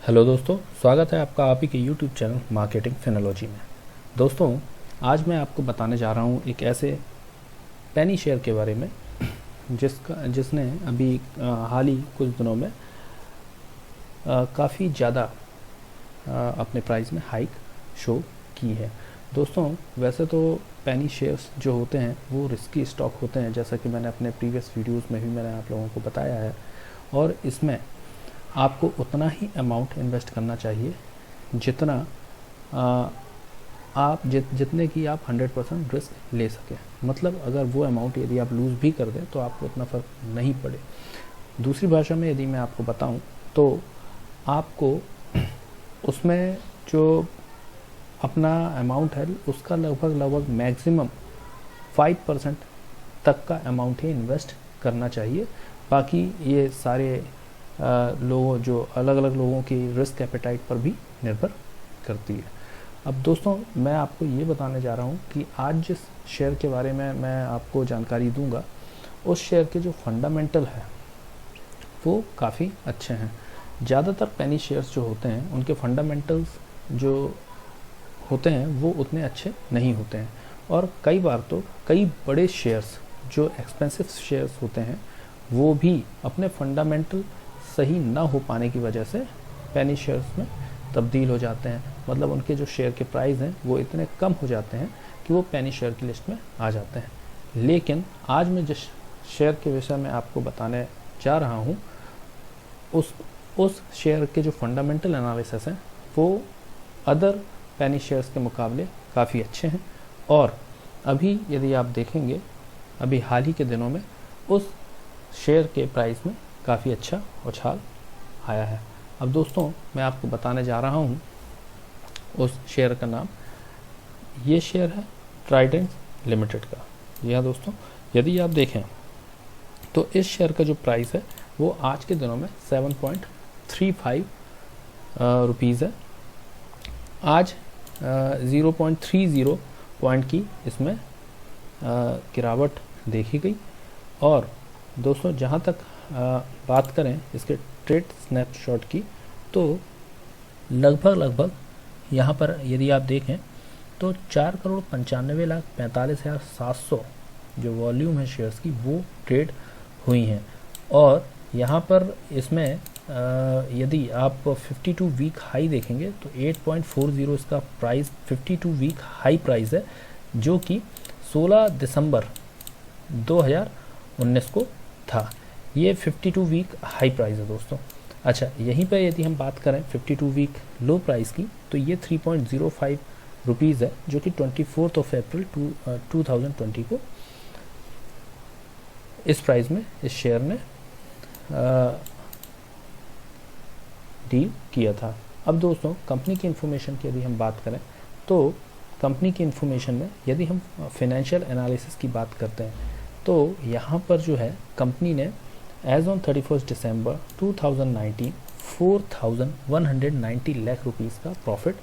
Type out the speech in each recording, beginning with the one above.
Hello दोस्तों, स्वागत है आपका आप ही के यूट्यूब चैनल मार्केटिंग फिनोलॉजी में। दोस्तों, आज मैं आपको बताने जा रहा हूँ एक ऐसे पेनी शेयर के बारे में जिसने अभी हाल ही कुछ दिनों में काफ़ी ज़्यादा अपने प्राइस में हाइक शो की है। दोस्तों, वैसे तो पेनी शेयर्स जो होते हैं वो रिस्की स्टॉक होते हैं, जैसा कि मैंने अपने प्रीवियस वीडियोस में भी मैंने आप लोगों को बताया है। और इसमें आपको उतना ही अमाउंट इन्वेस्ट करना चाहिए जितना आ, आप जितने की आप 100% रिस्क ले सकें। मतलब अगर वो अमाउंट यदि आप लूज़ भी कर दें तो आपको उतना फ़र्क नहीं पड़े। दूसरी भाषा में यदि मैं आपको बताऊं तो आपको उसमें जो अपना अमाउंट है उसका लगभग मैक्सिमम 5% तक का अमाउंट ही इन्वेस्ट करना चाहिए। बाकी ये सारे लोगों जो अलग अलग लोगों की रिस्क एपेटाइट पर भी निर्भर करती है। अब दोस्तों, मैं आपको ये बताने जा रहा हूँ कि आज जिस शेयर के बारे में मैं आपको जानकारी दूंगा उस शेयर के जो फंडामेंटल है वो काफ़ी अच्छे हैं। ज़्यादातर पेनी शेयर्स जो होते हैं उनके फंडामेंटल्स जो होते हैं वो उतने अच्छे नहीं होते हैं, और कई बार तो कई बड़े शेयर्स जो एक्सपेंसिव शेयर्स होते हैं वो भी अपने फंडामेंटल सही ना हो पाने की वजह से पेनी शेयर्स में तब्दील हो जाते हैं। मतलब उनके जो शेयर के प्राइस हैं वो इतने कम हो जाते हैं कि वो पेनी शेयर की लिस्ट में आ जाते हैं। लेकिन आज मैं जिस शेयर के विषय में आपको बताने जा रहा हूँ उस शेयर के जो फंडामेंटल एनालिसिस हैं वो अदर पेनी शेयर्स के मुकाबले काफ़ी अच्छे हैं। और अभी यदि आप देखेंगे, अभी हाल ही के दिनों में उस शेयर के प्राइस में काफ़ी अच्छा उछाल आया है। अब दोस्तों, मैं आपको बताने जा रहा हूँ उस शेयर का नाम। ये शेयर है ट्राइडेंट लिमिटेड का। यह दोस्तों, यदि आप देखें तो इस शेयर का जो प्राइस है वो आज के दिनों में 7.35 रुपीज़ है। आज 0.30 पॉइंट की इसमें गिरावट देखी गई। और दोस्तों, जहाँ तक बात करें इसके ट्रेड स्नैपशॉट की तो लगभग यहाँ पर यदि आप देखें तो 4,95,45,700 जो वॉल्यूम है शेयर्स की वो ट्रेड हुई हैं। और यहाँ पर इसमें यदि आप 52 वीक हाई देखेंगे तो 8.40 इसका प्राइस 52 वीक हाई प्राइस है, जो कि 16 दिसंबर 2019 को था। ये 52 वीक हाई प्राइस है दोस्तों। अच्छा, यहीं पर यदि हम बात करें 52 वीक लो प्राइस की तो ये 3.05 रुपीज़ है, जो कि 24 अप्रैल 2020 को इस प्राइस में इस शेयर ने डील किया था। अब दोस्तों, कंपनी की इन्फॉर्मेशन की यदि हम बात करें तो कंपनी की इन्फॉर्मेशन में यदि हम फाइनेंशियल एनालिसिस की बात करते हैं तो यहाँ पर जो है कंपनी ने एज ऑन 31 दिसंबर 2019 4,190 लाख रुपीज़ का प्रॉफिट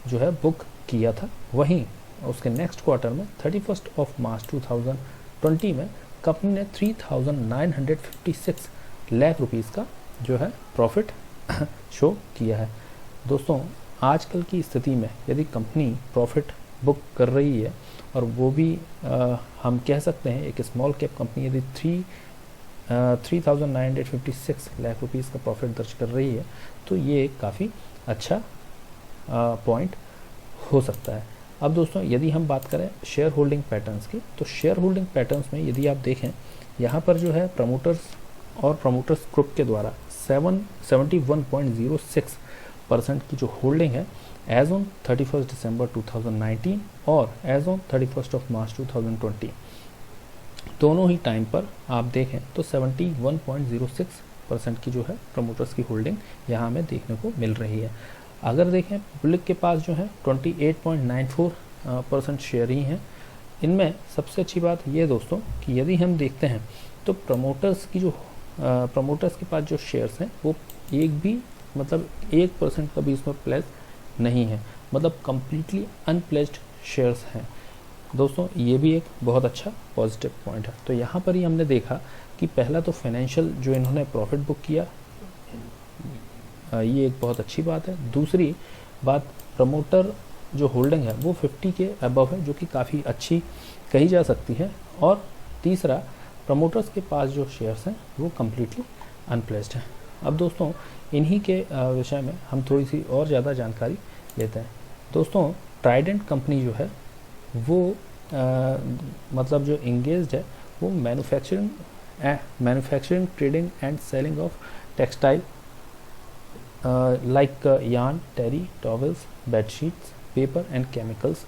जो है बुक किया था। वहीं उसके नेक्स्ट क्वार्टर में 31 मार्च 2020 में कंपनी ने 3,956 लाख रुपीज़ का जो है प्रॉफिट शो किया है। दोस्तों, आजकल की स्थिति में यदि कंपनी प्रॉफिट बुक कर रही है और वो भी हम कह सकते हैं एक स्मॉल कैप कंपनी यदि 3,956 लाख रुपीज़ का प्रॉफिट दर्ज कर रही है तो ये काफ़ी अच्छा पॉइंट हो सकता है। अब दोस्तों, यदि हम बात करें शेयर होल्डिंग पैटर्न्स की तो शेयर होल्डिंग पैटर्न्स में यदि आप देखें यहाँ पर जो है प्रमोटर्स और प्रमोटर्स ग्रुप के द्वारा 71.06% की जो होल्डिंग है एज ऑन 31 दिसंबर 2019 और एज ऑन 31 मार्च 2020 दोनों ही टाइम पर आप देखें तो 71.06% की जो है प्रमोटर्स की होल्डिंग यहाँ हमें देखने को मिल रही है। अगर देखें पब्लिक के पास जो है 28.94% शेयर ही हैं। इनमें सबसे अच्छी बात ये दोस्तों कि यदि हम देखते हैं तो प्रमोटर्स के पास जो शेयर्स हैं वो एक भी मतलब 1% का भी इसमें प्लेज नहीं है, मतलब कम्प्लीटली अनप्लेज्ड शेयर्स हैं। दोस्तों, ये भी एक बहुत अच्छा पॉजिटिव पॉइंट है। तो यहाँ पर ही हमने देखा कि पहला तो फाइनेंशियल जो इन्होंने प्रॉफिट बुक किया ये एक बहुत अच्छी बात है। दूसरी बात, प्रमोटर जो होल्डिंग है वो 50 के अबव है, जो कि काफ़ी अच्छी कही जा सकती है। और तीसरा, प्रमोटर्स के पास जो शेयर्स हैं वो कम्प्लीटली अनप्लेस्ड हैं। अब दोस्तों इन्हीं के विषय में हम थोड़ी सी और ज़्यादा जानकारी लेते हैं। दोस्तों ट्राइडेंट कंपनी जो है वो मतलब जो इंगेज्ड है वो manufacturing, trading and selling of textile like yarn, terry, towels, bedsheets, paper and chemicals,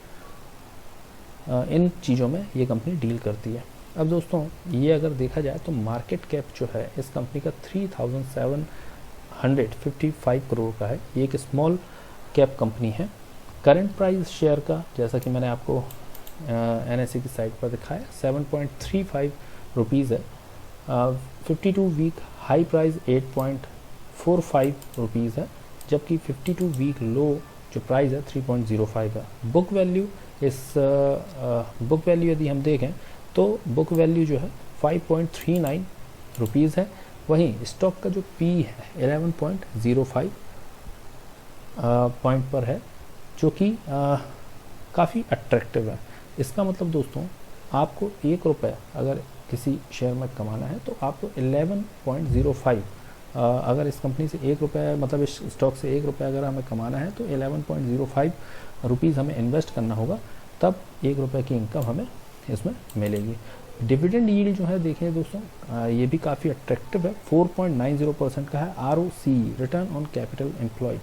इन चीज़ों में ये कंपनी डील करती है। अब दोस्तों ये अगर देखा जाए तो मार्केट कैप जो है इस कंपनी का 3,755 करोड़ का है। ये एक स्मॉल कैप कंपनी है। करंट प्राइस शेयर का, जैसा कि मैंने आपको NSE की साइट पर दिखाया, 7.35 रुपीज़ है। 52 वीक हाई प्राइस 8.45 रुपीज़ है, जबकि 52 वीक लो जो प्राइस है 3.05 है। बुक वैल्यू यदि हम देखें तो बुक वैल्यू जो है 5.39 रुपीज़ है। वहीं स्टॉक का जो पी है 11.05 पॉइंट पर है, जो कि काफ़ी अट्रैक्टिव है। इसका मतलब दोस्तों आपको 1 रुपये अगर किसी शेयर में कमाना है तो आपको 11.05 अगर इस कंपनी से 1 रुपये, मतलब इस स्टॉक से 1 रुपये अगर हमें कमाना है तो 11.05 रुपीज़ हमें इन्वेस्ट करना होगा, तब 1 रुपये की इनकम हमें इसमें मिलेगी। डिविडेंड यील्ड जो है देखें दोस्तों, ये भी काफ़ी अट्रैक्टिव है, 4.90% का है। ROC, return on capital employed,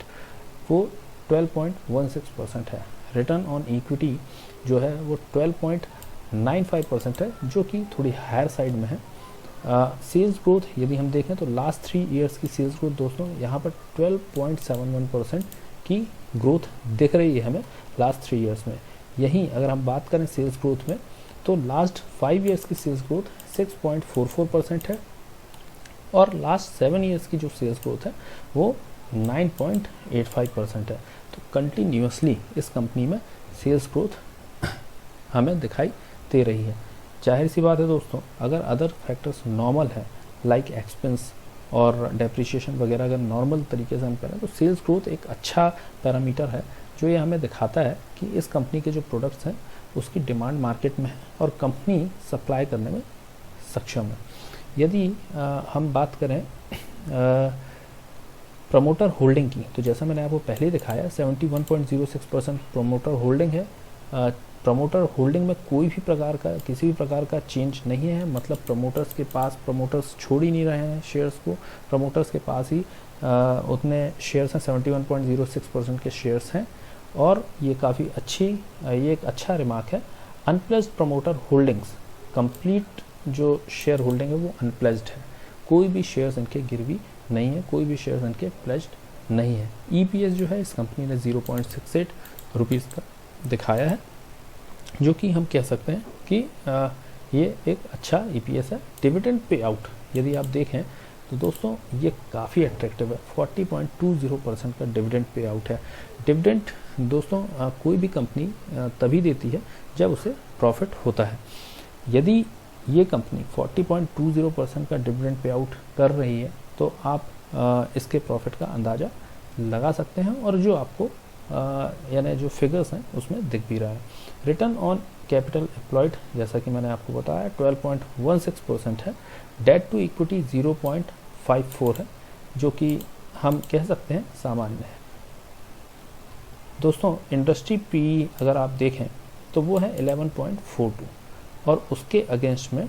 वो 12.16% है। रिटर्न ऑन इक्विटी जो है वो 12.95% है, जो कि थोड़ी हायर साइड में है। सेल्स ग्रोथ यदि हम देखें तो लास्ट 3 ईयर्स की सेल्स ग्रोथ दोस्तों यहाँ पर 12.71% की ग्रोथ दिख रही है हमें लास्ट 3 ईयर्स में। यहीं अगर हम बात करें सेल्स ग्रोथ में तो लास्ट 5 ईयर्स की सेल्स ग्रोथ 6.44% है, और लास्ट 7 ईयर्स की जो सेल्स ग्रोथ है वो 9.85% है। तो कंटिन्यूसली इस कंपनी में सेल्स ग्रोथ हमें दिखाई दे रही है। जाहिर सी बात है दोस्तों, अगर अदर फैक्टर्स नॉर्मल है लाइक एक्सपेंस और डेप्रिसिएशन वगैरह अगर नॉर्मल तरीके से हम करें तो सेल्स ग्रोथ एक अच्छा पैरामीटर है, जो ये हमें दिखाता है कि इस कंपनी के जो प्रोडक्ट्स हैं उसकी डिमांड मार्केट में है और कंपनी सप्लाई करने में सक्षम है। यदि हम बात करें प्रमोटर होल्डिंग की, तो जैसा मैंने आपको पहले दिखाया 71.06% प्रमोटर होल्डिंग है। प्रमोटर होल्डिंग में कोई भी प्रकार का, किसी भी प्रकार का चेंज नहीं है, मतलब प्रमोटर्स के पास, प्रमोटर्स छोड़ ही नहीं रहे हैं शेयर्स को, प्रमोटर्स के पास ही उतने शेयर्स हैं, 71.06% के शेयर्स हैं, और ये काफ़ी अच्छी, ये एक अच्छा रिमार्क है। अनप्लेस्ड प्रमोटर होल्डिंग्स, कंप्लीट जो शेयर होल्डिंग है वो अनप्लेस्ड है, कोई भी शेयर्स इनके गिरवी नहीं है, कोई भी शेयर्स इनके प्लेज्ड नहीं है। EPS जो है इस कंपनी ने 0.68 रुपीज़ का दिखाया है, जो कि हम कह सकते हैं कि ये एक अच्छा EPS है। डिविडेंड पे आउट यदि आप देखें तो दोस्तों ये काफ़ी अट्रैक्टिव है, 40.20% का डिविडेंड पे आउट है। डिविडेंड दोस्तों कोई भी कंपनी तभी देती है जब उसे प्रॉफिट होता है। यदि ये कंपनी 40.20% का डिविडेंड पे आउट कर रही है तो आप इसके प्रॉफिट का अंदाज़ा लगा सकते हैं, और जो आपको यानी जो फिगर्स हैं उसमें दिख भी रहा है। रिटर्न ऑन कैपिटल एम्प्लॉयड जैसा कि मैंने आपको बताया 12.16% है। डेट टू इक्विटी 0.54 है, जो कि हम कह सकते हैं सामान्य है। दोस्तों इंडस्ट्री पी अगर आप देखें तो वो है 11.42, और उसके अगेंस्ट में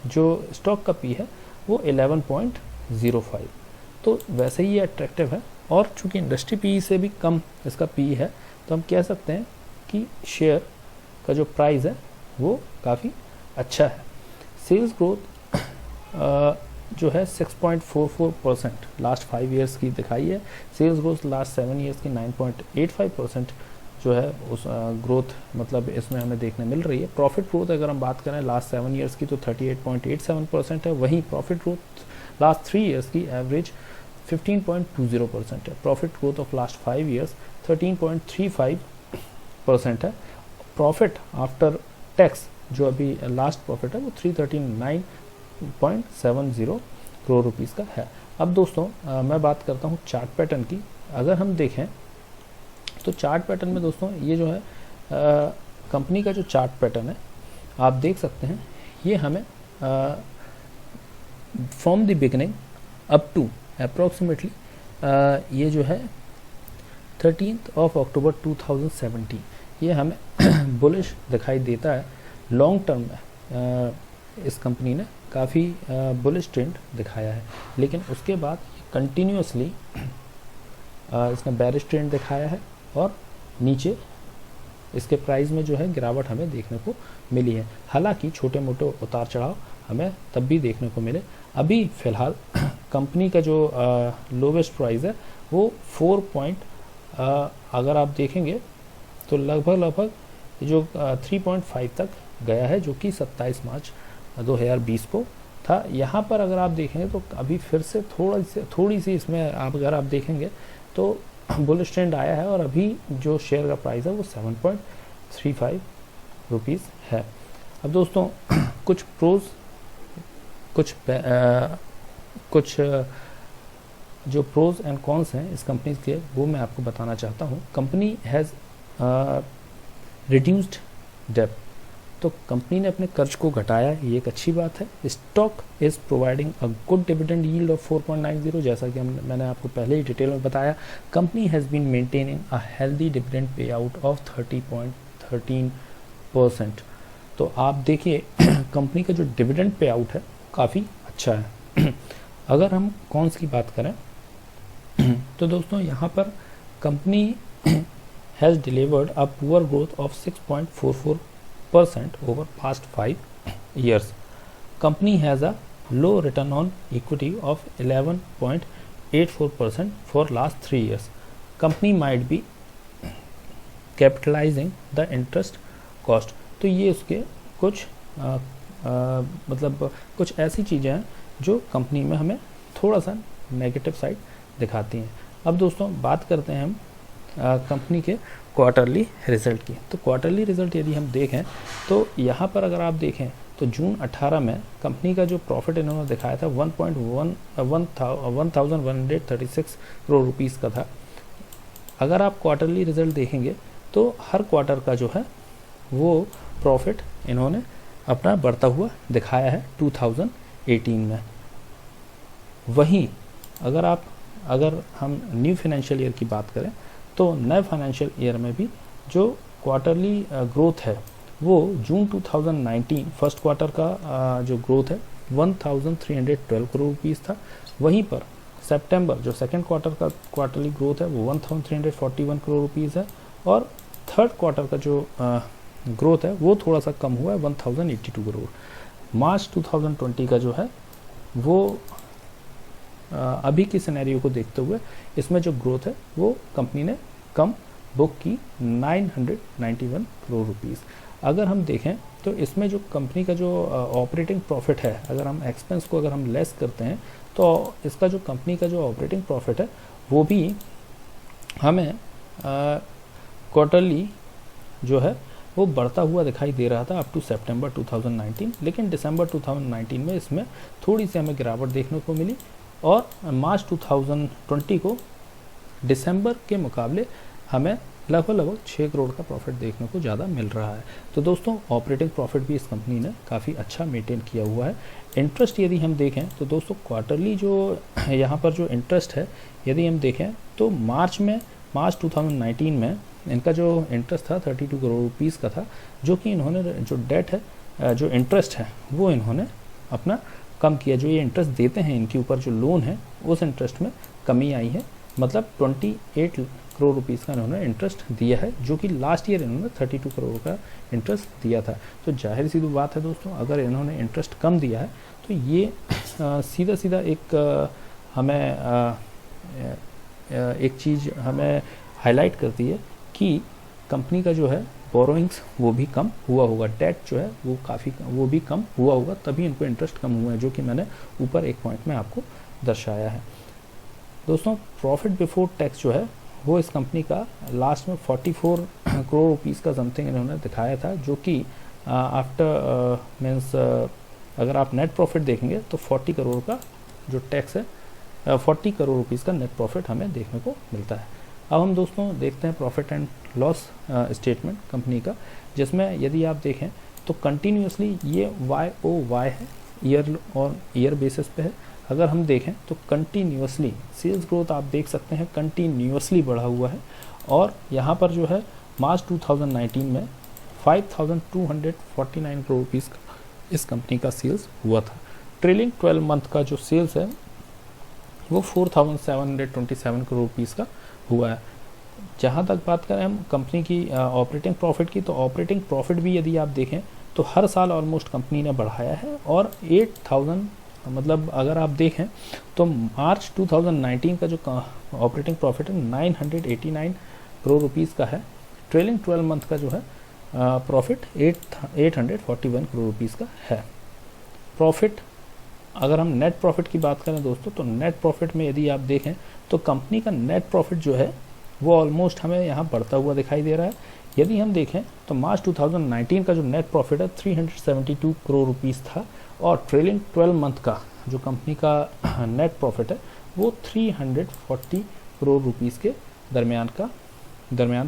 जो स्टॉक का पी है वो 11.05, तो वैसे ही ये अट्रैक्टिव है। और चूंकि इंडस्ट्री पी से भी कम इसका पी है, तो हम कह सकते हैं कि शेयर का जो प्राइस है वो काफ़ी अच्छा है। सेल्स ग्रोथ जो है 6.44% लास्ट 5 ईयर्स की दिखाई है। सेल्स ग्रोथ लास्ट 7 ईयर्स की 9.85% जो है उस ग्रोथ मतलब इसमें हमें देखने मिल रही है। प्रॉफिट ग्रोथ अगर हम बात करें लास्ट 7 ईयर्स की तो 38.87% है, वहीं प्रॉफिट ग्रोथ लास्ट 3 ईयर्स की एवरेज 15.20% है। Profit growth of last 5 years 13.35% है। प्रॉफिट आफ्टर टैक्स जो अभी लास्ट प्रॉफिट है वो 339.70 करोड़ रुपीज़ का है। अब दोस्तों मैं बात करता हूँ चार्ट पैटर्न की। अगर हम देखें तो चार्ट पैटर्न में दोस्तों ये जो है कंपनी का जो चार्ट पैटर्न है आप देख सकते हैं, ये हमें from the beginning up to approximately ये जो है 13 अक्टूबर 2017 ये हमें बुलिश दिखाई देता है। लॉन्ग टर्म में इस कंपनी ने काफ़ी बुलिश ट्रेंड दिखाया है, लेकिन उसके बाद कंटिन्यूसली इसने बेरिश ट्रेंड दिखाया है और नीचे इसके प्राइस में जो है गिरावट हमें देखने को मिली है। हालांकि छोटे मोटे उतार चढ़ाव हमें तब भी देखने को मिले। अभी फ़िलहाल कंपनी का जो लोवेस्ट प्राइस है वो 4 अगर आप देखेंगे तो लगभग जो 3.5 तक गया है, जो कि 27 मार्च 2020 को था। यहाँ पर अगर आप देखेंगे तो अभी फिर से थोड़ी सी इसमें अगर आप देखेंगे तो बुलिश ट्रेंड आया है और अभी जो शेयर का प्राइस है वो 7.35 रुपीज़ है। अब दोस्तों कुछ प्रोज कुछ जो प्रोज एंड कॉन्स हैं इस कंपनी के वो मैं आपको बताना चाहता हूँ। कंपनी हैज़ रिड्यूस्ड डेब्ट, तो कंपनी ने अपने कर्ज को घटाया, ये एक अच्छी बात है। Stock is providing a good dividend yield of 4.90, जैसा कि मैंने आपको पहले ही डिटेल में बताया। Company has been maintaining a healthy dividend pay out of 30.13%। तो आप देखिए कंपनी का जो डिविडेंड पे आउट है काफ़ी अच्छा है। अगर हम कॉन्स की बात करें तो दोस्तों यहाँ पर company has delivered a poor growth of 6.44% over past 5 years. Company has a low return on equity of 11.84% for last 3 years. Company might be capitalizing the interest cost. तो ये उसके कुछ मतलब कुछ ऐसी चीज़ें हैं जो कंपनी में हमें थोड़ा सा नेगेटिव साइड दिखाती हैं। अब दोस्तों बात करते हैं हम कंपनी के क्वार्टरली रिजल्ट की। तो क्वार्टरली रिजल्ट यदि हम देखें तो यहाँ पर अगर आप देखें तो जून 18 में कंपनी का जो प्रॉफिट इन्होंने दिखाया था 1136 करोड़ रुपीज़ का था। अगर आप क्वार्टरली रिजल्ट देखेंगे तो हर क्वार्टर का जो है वो प्रॉफिट इन्होंने अपना बढ़ता हुआ दिखाया है 2018 में। वहीं अगर हम न्यू फाइनेंशियल ईयर की बात करें तो नए फाइनेंशियल ईयर में भी जो क्वार्टरली ग्रोथ है वो जून 2019 फर्स्ट क्वार्टर का जो ग्रोथ है 1312 करोड़ रुपीज़ था। वहीं पर सितंबर जो सेकंड क्वार्टर का क्वार्टरली ग्रोथ है वो 1341 करोड़ रुपीज़ है और थर्ड क्वार्टर का जो ग्रोथ है वो थोड़ा सा कम हुआ है 1082 करोड़। मार्च 2020 का जो है वो अभी की सिनेरियो को देखते हुए इसमें जो ग्रोथ है वो कंपनी ने कम बुक की 991 करोड़ रुपीज़। अगर हम देखें तो इसमें जो कंपनी का जो ऑपरेटिंग प्रॉफिट है, अगर हम एक्सपेंस को अगर हम लेस करते हैं तो इसका जो कंपनी का जो ऑपरेटिंग प्रॉफिट है वो भी हमें क्वार्टरली जो है वो बढ़ता हुआ दिखाई दे रहा था अप टू सितंबर 2019, लेकिन दिसंबर 2019 में इसमें थोड़ी सी हमें गिरावट देखने को मिली और मार्च 2020 को दिसंबर के मुकाबले हमें लगभग 6 करोड़ का प्रॉफिट देखने को ज़्यादा मिल रहा है। तो दोस्तों ऑपरेटिंग प्रॉफिट भी इस कंपनी ने काफ़ी अच्छा मेंटेन किया हुआ है। इंटरेस्ट यदि हम देखें तो दोस्तों क्वार्टरली जो यहाँ पर जो इंटरेस्ट है यदि हम देखें तो मार्च 2019 में इनका जो इंटरेस्ट था 32 करोड़ रुपीज़ का था, जो कि इन्होंने जो डेट है जो इंटरेस्ट है वो इन्होंने अपना कम किया। जो ये इंटरेस्ट देते हैं इनके ऊपर जो लोन है उस इंटरेस्ट में कमी आई है, मतलब 28 करोड़ रुपीज़ का इन्होंने इंटरेस्ट दिया है, जो कि लास्ट ईयर इन्होंने 32 करोड़ का इंटरेस्ट दिया था। तो जाहिर सी बात है दोस्तों, अगर इन्होंने इंटरेस्ट कम दिया है तो ये सीधा एक हमें एक चीज़ हमें हाईलाइट करती है कि कंपनी का जो है बोरोइंग्स वो भी कम हुआ होगा, डेट जो है वो भी कम हुआ होगा, तभी इनको इंटरेस्ट कम हुआ है, जो कि मैंने ऊपर एक पॉइंट में आपको दर्शाया है। दोस्तों प्रॉफिट बिफोर टैक्स जो है वो इस कंपनी का लास्ट में 44 करोड़ रुपीज़ का समथिंग इन्होंने दिखाया था, जो कि आफ्टर मीन्स अगर आप नेट प्रॉफिट देखेंगे तो 40 करोड़ का जो टैक्स है 40 करोड़ रुपीज़ का नेट प्रॉफिट हमें देखने को मिलता है। अब हम दोस्तों देखते हैं profit and loss statement company का, जिसमें यदि आप देखें तो कंटिन्यूसली ये YoY है, ईयर और ईयर बेसिस पे है। अगर हम देखें तो कंटिन्यूसली सेल्स ग्रोथ आप देख सकते हैं कंटिन्यूसली बढ़ा हुआ है, और यहाँ पर जो है मार्च 2019 में 5249 करोड़ रुपीज़ का इस कंपनी का सेल्स हुआ था। ट्रेलिंग 12 मंथ का जो सेल्स है वो 4727 करोड़ रुपीज़ का हुआ है। जहाँ तक बात करें हम कंपनी की ऑपरेटिंग प्रॉफिट की, तो ऑपरेटिंग प्रॉफिट भी यदि आप देखें तो हर साल ऑलमोस्ट कंपनी ने बढ़ाया है, और 8000 मतलब अगर आप देखें तो मार्च 2019 का जो ऑपरेटिंग प्रॉफिट है 989 करोड़ रुपीज़ का है। ट्रेलिंग 12 मंथ का जो है प्रॉफिट 841 करोड़ रुपीज़ का है। प्रॉफिट अगर हम नेट प्रॉफिट की बात करें दोस्तों, तो नेट प्रॉफिट में यदि आप देखें तो कंपनी का नेट प्रॉफिट जो है वो ऑलमोस्ट हमें यहाँ बढ़ता हुआ दिखाई दे रहा है। यदि हम देखें तो मार्च 2019 का जो नेट प्रॉफिट है 372 करोड़ रुपीज़ था, और ट्रेलिंग 12 मंथ का जो कंपनी का नेट प्रॉफिट है वो 340 करोड़ रुपीज़ के दरमियान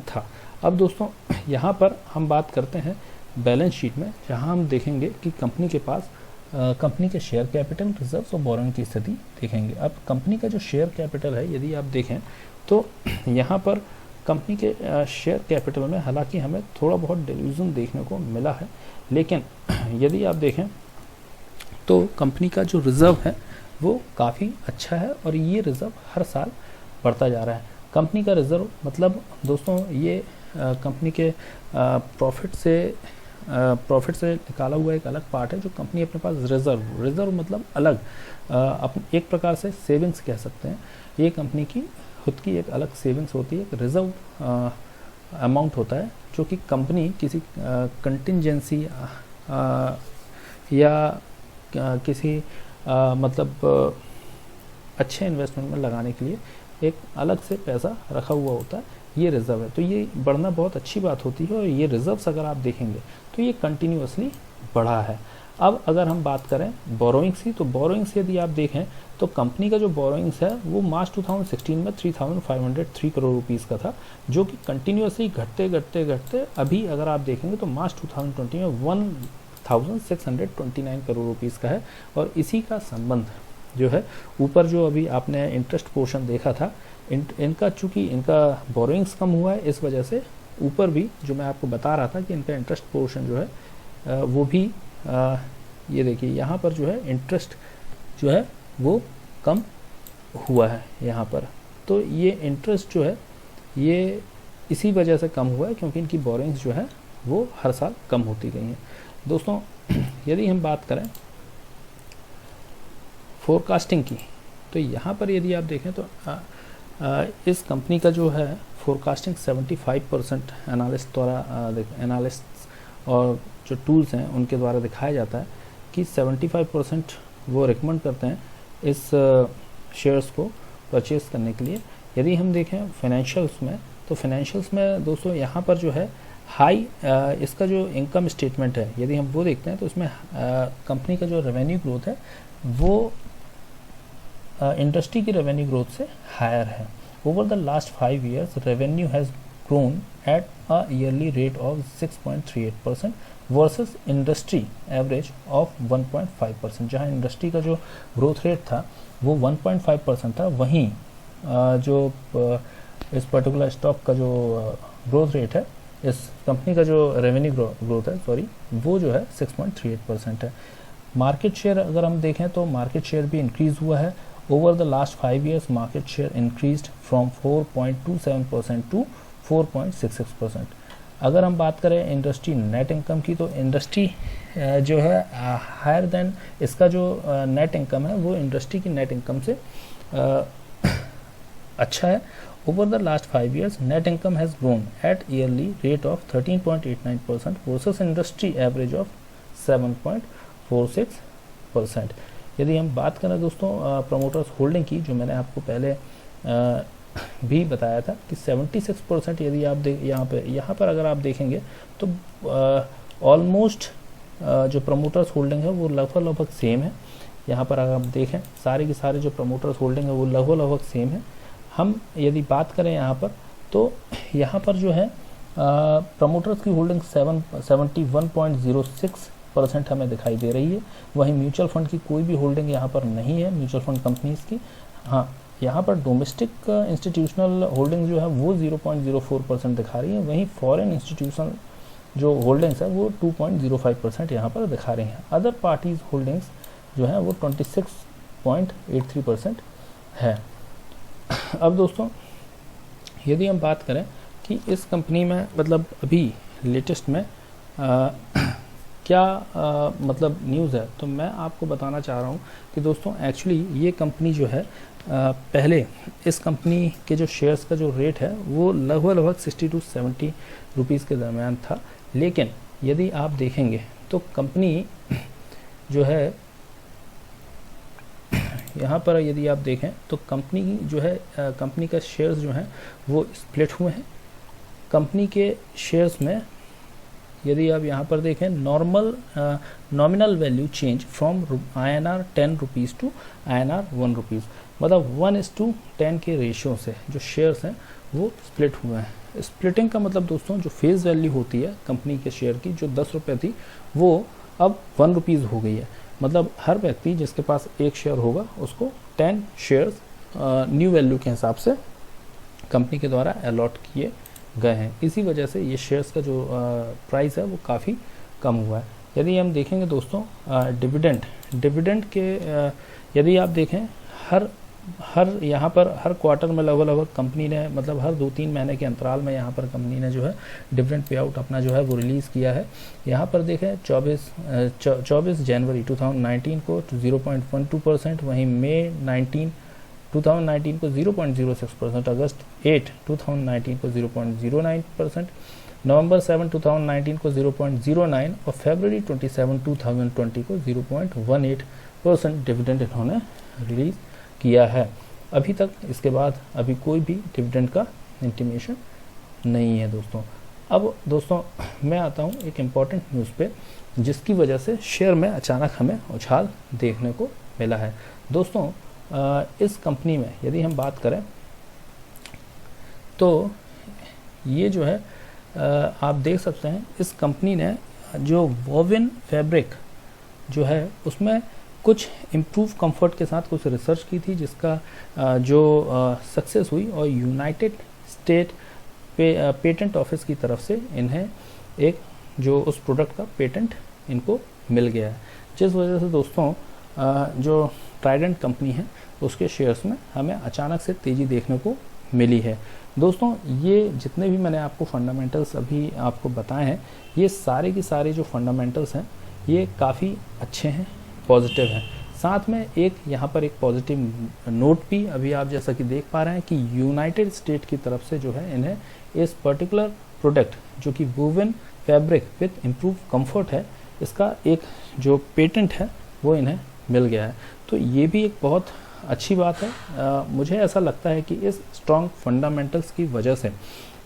था। अब दोस्तों यहाँ पर हम बात करते हैं बैलेंस शीट में, जहाँ हम देखेंगे कि कंपनी के पास कंपनी के शेयर कैपिटल, रिजर्व्स और बोरोइंग की स्थिति देखेंगे। अब कंपनी का जो शेयर कैपिटल है यदि आप देखें तो यहाँ पर कंपनी के शेयर कैपिटल में हालांकि हमें थोड़ा बहुत डिल्यूजन देखने को मिला है, लेकिन यदि आप देखें तो कंपनी का जो रिज़र्व है वो काफ़ी अच्छा है, और ये रिज़र्व हर साल बढ़ता जा रहा है। कंपनी का रिज़र्व मतलब दोस्तों ये कंपनी के प्रॉफिट से निकाला हुआ एक अलग पार्ट है जो कंपनी अपने पास रिज़र्व मतलब अलग एक प्रकार से सेविंग्स कह सकते हैं। ये कंपनी की खुद की एक अलग सेविंग्स होती है, एक रिज़र्व अमाउंट होता है जो कि कंपनी किसी कंटिंजेंसी या किसी मतलब अच्छे इन्वेस्टमेंट में लगाने के लिए एक अलग से पैसा रखा हुआ होता है, ये रिज़र्व है। तो ये बढ़ना बहुत अच्छी बात होती है, और ये रिज़र्व्स अगर आप देखेंगे तो ये कंटिन्यूसली बढ़ा है। अब अगर हम बात करें बोरोइंग्स की, तो बोरोइंग्स यदि आप देखें तो कंपनी का जो बोरोइंग्स है वो मार्च 2016 में 3503 करोड़ रुपीज़ का था, जो कि कंटिन्यूसली घटते अभी अगर आप देखेंगे तो मार्च 2020 में 1629 करोड़ रुपीज़ का है। और इसी का संबंध जो है ऊपर जो अभी आपने इंटरेस्ट पोर्शन देखा था, इनका चूँकि इनका बोरोइंग्स कम हुआ है, इस वजह से ऊपर भी जो मैं आपको बता रहा था कि इनका इंटरेस्ट पोर्शन जो है वो भी ये देखिए यहाँ पर जो है इंटरेस्ट जो है वो कम हुआ है यहाँ पर। तो ये इंटरेस्ट जो है ये इसी वजह से कम हुआ है क्योंकि इनकी बोरोइंग्स जो है वो हर साल कम होती गई हैं। दोस्तों यदि हम बात करें फोरकास्टिंग की, तो यहाँ पर यदि आप देखें तो इस कंपनी का जो है फोरकास्टिंग 75% एनालिस्ट द्वारा एनालिस्ट और जो टूल्स हैं उनके द्वारा दिखाया जाता है कि 75% वो रिकमेंड करते हैं इस शेयर्स को परचेस करने के लिए। यदि हम देखें फाइनेंशियल्स में, तो फाइनेंशियल्स में दोस्तों यहाँ पर जो है हाई इसका जो इनकम स्टेटमेंट है यदि हम वो देखते हैं तो इसमें कंपनी का जो रेवेन्यू ग्रोथ है वो इंडस्ट्री की रेवेन्यू ग्रोथ से हायर है। Over the last 5 years revenue has grown at a yearly rate of 6.38% versus industry average of 1.5%। जहां इंडस्ट्री का जो ग्रोथ रेट था वो 1.5% था, वहीं जो इस पर्टिकुलर स्टॉक का जो ग्रोथ रेट है, इस कंपनी का जो रेवेन्यू ग्रोथ है वो जो है 6.38% है। मार्केट शेयर अगर हम देखें तो मार्केट शेयर भी इंक्रीज़ हुआ है। Over the last 5 years market share increased from 4.27% to 4.66%। अगर हम बात करें इंडस्ट्री नेट इनकम की, तो इंडस्ट्री जो है हायर देन इसका जो नेट इनकम है वो इंडस्ट्री की नेट इनकम से अच्छा है। Over the last 5 years net income has grown at yearly rate of 13.89% versus industry average of 7.46%। यदि हम बात करें दोस्तों प्रमोटर्स होल्डिंग की, जो मैंने आपको पहले भी बताया था कि 76% यदि आप यहाँ पर अगर आप देखेंगे तो ऑलमोस्ट जो प्रमोटर्स होल्डिंग है वो लगभग सेम है। यहाँ पर अगर आप देखें सारे के सारे जो प्रमोटर्स होल्डिंग है वो लगभग सेम है। हम यदि बात करें यहाँ पर तो यहाँ पर जो है प्रमोटर्स की होल्डिंग 71.06% हमें दिखाई दे रही है। वहीं म्यूचुअल फंड की कोई भी होल्डिंग यहाँ पर नहीं है म्यूचुअल फंड कंपनीज की। हाँ, यहाँ पर डोमेस्टिक इंस्टीट्यूशनल होल्डिंग जो है वो 0.04% दिखा रही है। वहीं फॉरेन इंस्टीट्यूशनल जो होल्डिंग्स है वो 2.05% यहाँ पर दिखा रही हैं। अदर पार्टीज होल्डिंग्स जो है वो 26.83% है। अब दोस्तों यदि हम बात करें कि इस कंपनी में मतलब अभी लेटेस्ट में क्या मतलब न्यूज़ है, तो मैं आपको बताना चाह रहा हूँ कि दोस्तों एक्चुअली ये कंपनी जो है पहले इस कंपनी के जो शेयर्स का जो रेट है वो लगभग 60 to 70 रुपीज़ के दरमियान था। लेकिन यदि आप देखेंगे तो कंपनी जो है यहाँ पर यदि आप देखें तो कंपनी जो है कंपनी का शेयर्स जो हैं वो स्प्लिट हुए हैं। कंपनी के शेयर्स में यदि आप यहाँ पर देखें nominal value change from INR 10 rupees to INR 1 rupees, मतलब 1:10 के रेशियो से जो शेयर्स हैं वो स्प्लिट हुए हैं। स्प्लिटिंग का मतलब दोस्तों जो फेस वैल्यू होती है कंपनी के शेयर की जो 10 रुपये थी वो अब 1 रुपीज़ हो गई है। मतलब हर व्यक्ति जिसके पास एक शेयर होगा उसको 10 शेयर्स न्यू वैल्यू के हिसाब से कंपनी के द्वारा अलॉट किए गए हैं। इसी वजह से ये शेयर्स का जो प्राइस है वो काफ़ी कम हुआ है। यदि हम देखेंगे दोस्तों डिविडेंड के यदि आप देखें हर यहाँ पर हर क्वार्टर में लगभग कंपनी ने मतलब हर 2-3 महीने के अंतराल में यहाँ पर कंपनी ने जो है डिविडेंड पे आउट अपना जो है वो रिलीज़ किया है। यहाँ पर देखें 24 जनवरी 2019 को 0.12%, वहीं मई 2019 को 0.06%, अगस्त 8 2019 को 0.09%, नवंबर 7 2019 को 0.09 और फरवरी 27 2020 को 0.18% डिविडेंड इन्होंने रिलीज़ किया है। अभी तक इसके बाद अभी कोई भी डिविडेंड का इंटीमेशन नहीं है दोस्तों। अब दोस्तों मैं आता हूँ एक इम्पॉर्टेंट न्यूज़ पे जिसकी वजह से शेयर में अचानक हमें उछाल देखने को मिला है। दोस्तों इस कंपनी में यदि हम बात करें तो ये जो है आप देख सकते हैं इस कंपनी ने जो वोवन फैब्रिक जो है उसमें कुछ इम्प्रूव कंफर्ट के साथ कुछ रिसर्च की थी जिसका जो सक्सेस हुई और यूनाइटेड स्टेट पेटेंट ऑफिस की तरफ से इन्हें एक जो उस प्रोडक्ट का पेटेंट इनको मिल गया है, जिस वजह से दोस्तों जो ट्राइडेंट कंपनी है उसके शेयर्स में हमें अचानक से तेज़ी देखने को मिली है। दोस्तों ये जितने भी मैंने आपको फंडामेंटल्स अभी आपको बताए हैं ये सारे के सारे जो फंडामेंटल्स हैं ये काफ़ी अच्छे हैं, पॉजिटिव हैं। साथ में एक यहाँ पर एक पॉजिटिव नोट भी अभी आप जैसा कि देख पा रहे हैं कि यूनाइटेड स्टेट की तरफ से जो है इन्हें इस पर्टिकुलर प्रोडक्ट जो कि woven fabric with improve comfort है इसका एक जो पेटेंट है वो इन्हें मिल गया है। तो ये भी एक बहुत अच्छी बात है। मुझे ऐसा लगता है कि इस स्ट्रॉन्ग फंडामेंटल्स की वजह से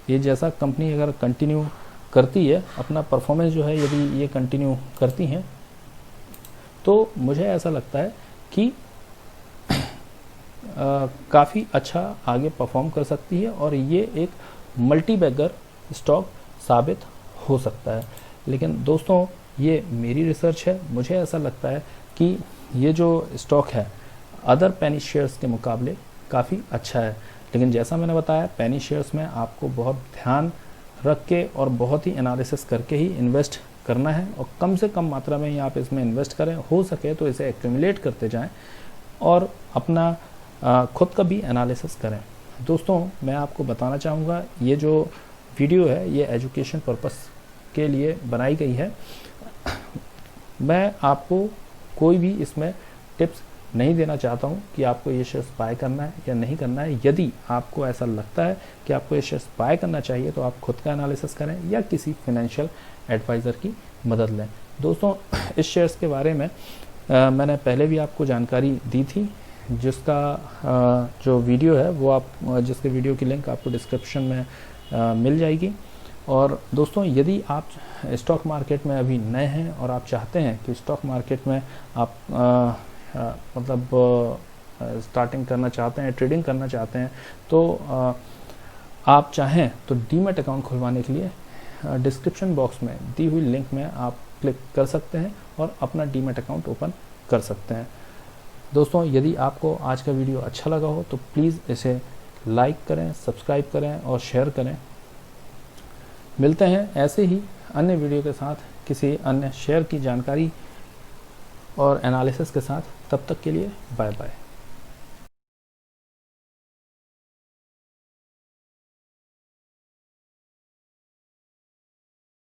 ये जैसा कंपनी अगर कंटिन्यू करती है अपना परफॉर्मेंस जो है यदि ये कंटिन्यू करती हैं तो मुझे ऐसा लगता है कि काफ़ी अच्छा आगे परफॉर्म कर सकती है और ये एक मल्टी बैगर स्टॉक साबित हो सकता है। लेकिन दोस्तों ये मेरी रिसर्च है, मुझे ऐसा लगता है कि ये जो स्टॉक है अदर पेनी शेयर्स के मुकाबले काफ़ी अच्छा है। लेकिन जैसा मैंने बताया पेनी शेयर्स में आपको बहुत ध्यान रख के और बहुत ही एनालिसिस करके ही इन्वेस्ट करना है और कम से कम मात्रा में ही आप इसमें इन्वेस्ट करें, हो सके तो इसे एक्यूमुलेट करते जाएं और अपना खुद का भी एनालिसिस करें। दोस्तों मैं आपको बताना चाहूँगा ये जो वीडियो है ये एजुकेशन पर्पस के लिए बनाई गई है। मैं आपको कोई भी इसमें टिप्स नहीं देना चाहता हूँ कि आपको ये शेयर्स बाय करना है या नहीं करना है। यदि आपको ऐसा लगता है कि आपको ये शेयर्स बाय करना चाहिए तो आप खुद का एनालिसिस करें या किसी फाइनेंशियल एडवाइज़र की मदद लें। दोस्तों इस शेयर्स के बारे में मैंने पहले भी आपको जानकारी दी थी जिसका जो वीडियो है वो आप जिसके वीडियो की लिंक आपको डिस्क्रिप्शन में मिल जाएगी। और दोस्तों यदि आप स्टॉक मार्केट में अभी नए हैं और आप चाहते हैं कि स्टॉक मार्केट में आप मतलब स्टार्टिंग करना चाहते हैं, ट्रेडिंग करना चाहते हैं, तो आप चाहें तो डीमैट अकाउंट खुलवाने के लिए डिस्क्रिप्शन बॉक्स में दी हुई लिंक में आप क्लिक कर सकते हैं और अपना डीमैट अकाउंट ओपन कर सकते हैं। दोस्तों, यदि आपको आज का वीडियो अच्छा लगा हो तो प्लीज़ इसे लाइक करें, सब्सक्राइब करें और शेयर करें। मिलते हैं ऐसे ही अन्य वीडियो के साथ किसी अन्य शेयर की जानकारी और एनालिसिस के साथ। तब तक के लिए बाय बाय।